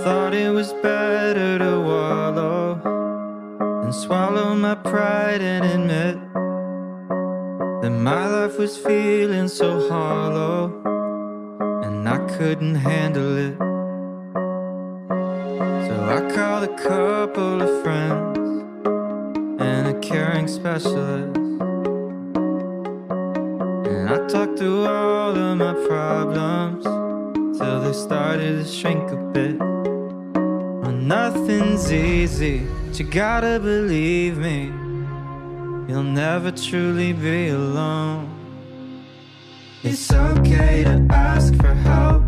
thought it was better to wallow and swallow my pride and admit that my life was feeling so hollow and I couldn't handle it. So I called a couple of friends and a caring specialist, and I talked through all of my problems till they started to shrink a bit. Well, nothing's easy, but you gotta believe me, you'll never truly be alone. It's okay to ask for help,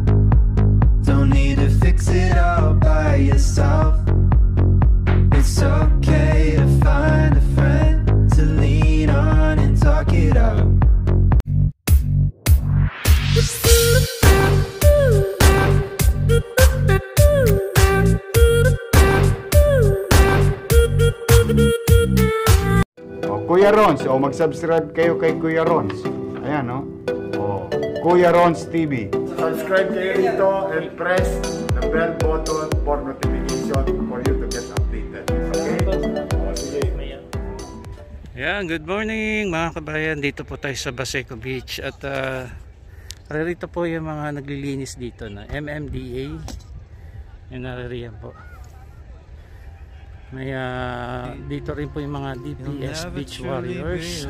don't need to fix it all by yourself. It's okay to find a friend to lean on and talk it out. Kuya Rons, mag-subscribe kayo kay Kuya Rons. Ayan, no? Kuya Rons TV. Subscribe kayo dito and press the bell button for notification for you to get updated. Okay? Sige. Yan, good morning mga kabayan. Dito po tayo sa Baseco Beach at rito po yung mga naglilinis dito na MMDA. Yung naririyan po. May dito rin po yung mga DPS Beach Warriors.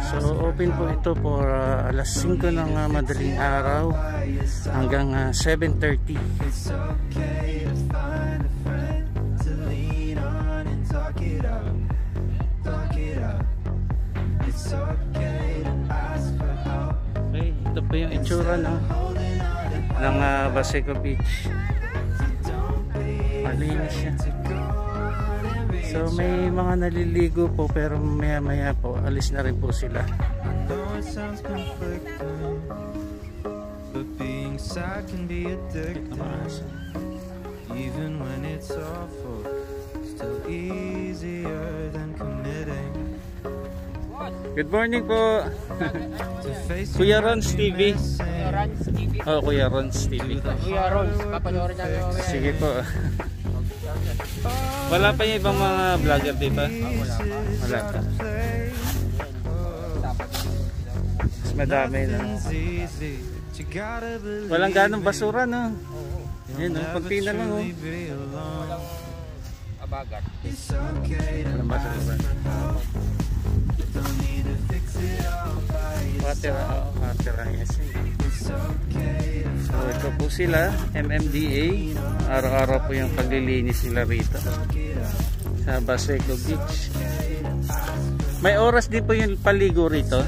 So open po ito for alas 5 ng madaling araw hanggang 7:30. Okay, ito po yung itsura ng Baseco Beach. Malinis siya. So may mga naliligo po pero maya maya po alis na rin po sila. Good morning po. Kuya Rons TV. Oh, Kuya Rons TV. Kuya Rons, papanoorin namin. Sige po. Wala pa yung ibang mga vlogger dito? Wala pa. Mas madami na. Walang ganong basura, no? Yan, no? Pagpina lang, no? Walang abagat. Walang basura. Patira, yes. So ito po sila, MMDA. Araw-araw po yung paglilinis nila rito sa Baseco Beach. May oras din po yung paligo rito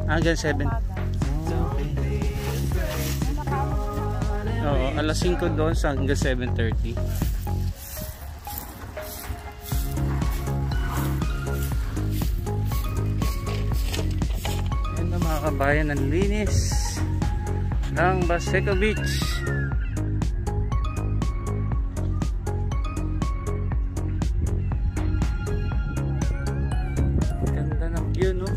hanggang 7. Oo, alas 5 doon hanggang 7:30. Mga kabayan, ng linis ng Baseco Beach. Ganda ng view, no?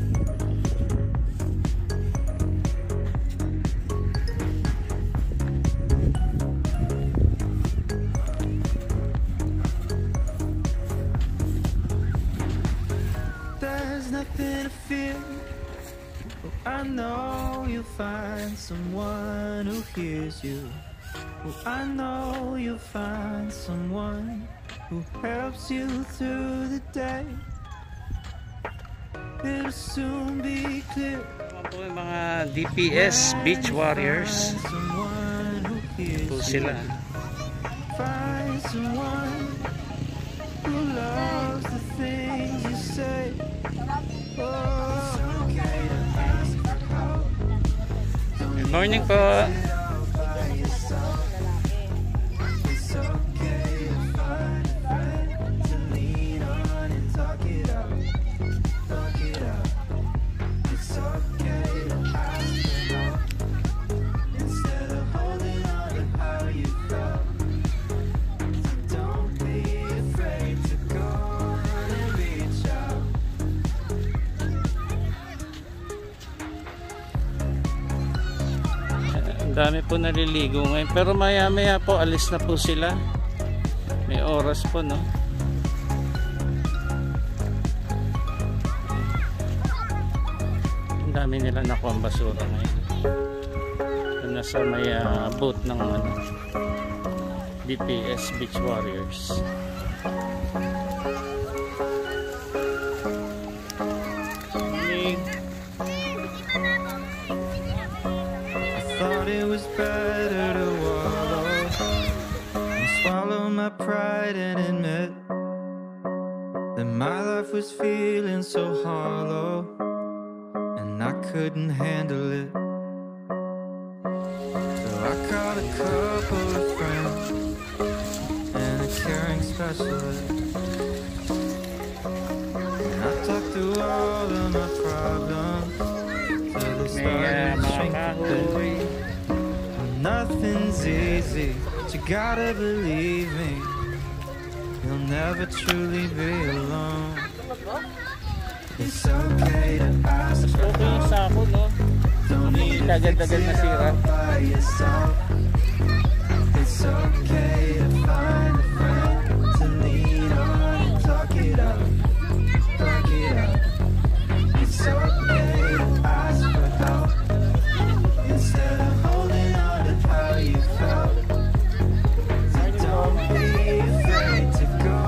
There's nothing to fear. I know you'll find someone who hears you. I know you'll find someone who helps you through the day. It'll soon be clear. Ito po yung mga DPS Beach Warriors. Ito sila. Find someone who loves the things you say. Good morning po. Ang dami po naliligo ngayon. Pero maya maya po alis na po sila. May oras po, no? Ang dami nila nakuha ang basura ngayon. Nasa may boat ng DPS Beach Warriors. It was better to wallow and swallow my pride and admit that my life was feeling so hollow and I couldn't handle it. So I called a couple of friends and a caring specialist, and I talked through all of my problems till they started to shrink a bit. Nothing's easy, but you gotta believe me, you'll never truly be alone. It's okay to ask for help. Don't need to fix it all by yourself. It's okay to find a friend to lean on and talk it up. Talk it up. It's okay to ask for help instead of holding on to how you felt. So don't be afraid to go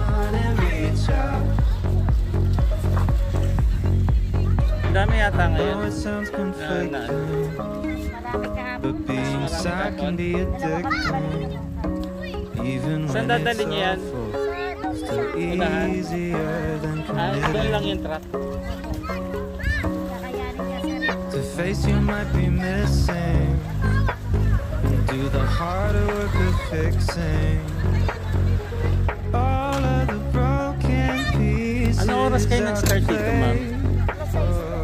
on and reach out. Dami yata ngayon. Oh, it sounds conflicting, but being sad can be addicting. Even when it's awful, still easier than Doon lang committing. yung truck. To face you might be missing, and do the harder work of fixing all of the broken pieces. Ano oras kayo nag-start dito, ma'am?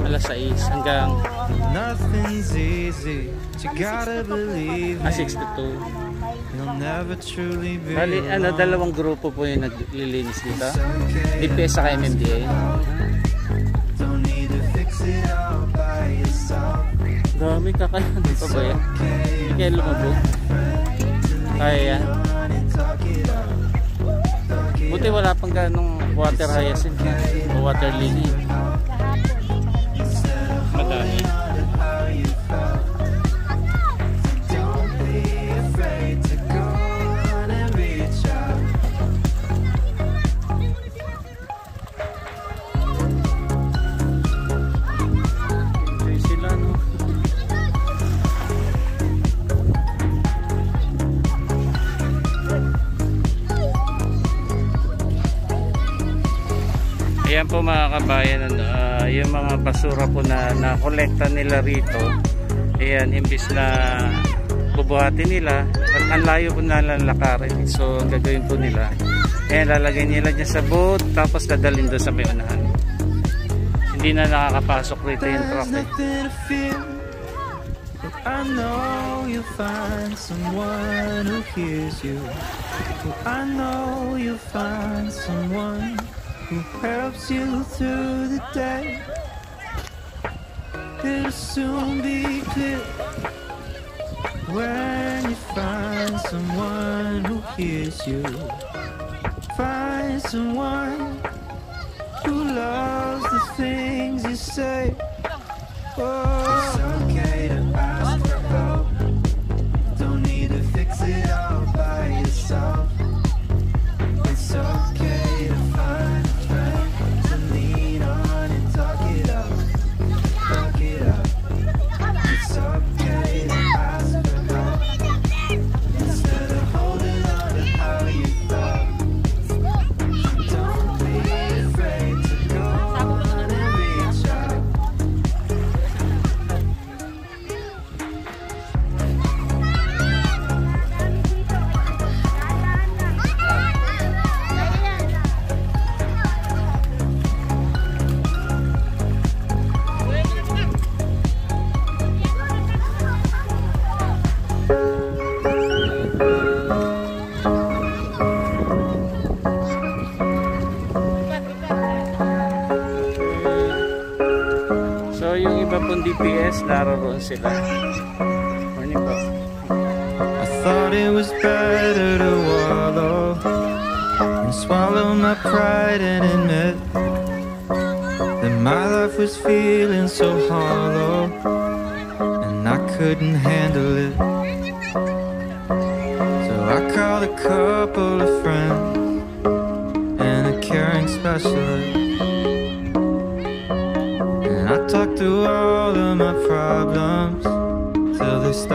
Alas 6 hanggang Nothing's easy, but you gotta believe me. 6 to 2. You'll never truly be Bali, alone. dalawang grupo po yung naglilinis dito. It's okay DPS sa MMDA. Don't need to fix it all by yourself. Dami kakayan pa ba yan? Hindi kayo lumabog. Kaya yan. Buti wala pang ganong water hyacinth o water lily. Madami. Don't be afraid to go on and reach out. Enjoy sila, no? Ayan po mga kabayan, yung mga basura po na nakolekta nila rito, ayan, imbis na bubuhatin nila, at ang layo po nalalakarin. So ang gagawin po nila, ayan, lalagay nila dyan sa boat, tapos dadalhin doon sa may unahan. Hindi na nakakapasok rito yung truck There's eh. nothing to fear. I know you'll find someone who hears you. I know you'll find someone who helps you through the day. It'll soon be clear when you find someone who hears you. Find someone who loves the things you say. Oh, it's okay to ask for help. Don't need to fix it all by yourself. It's okay to find a friend to lean on and talk it up. Talk it up. It's okay to ask for help instead of holding on to how you felt. Don't be afraid to go on and reach out. So yung iba pong DPS, naroon sila. Morning po. was better to wallow and swallow my pride and admit that my life was feeling so hollow and I couldn't handle it. So I called a couple of friends and a caring specialist, and I talked through all of my problems till they stopped.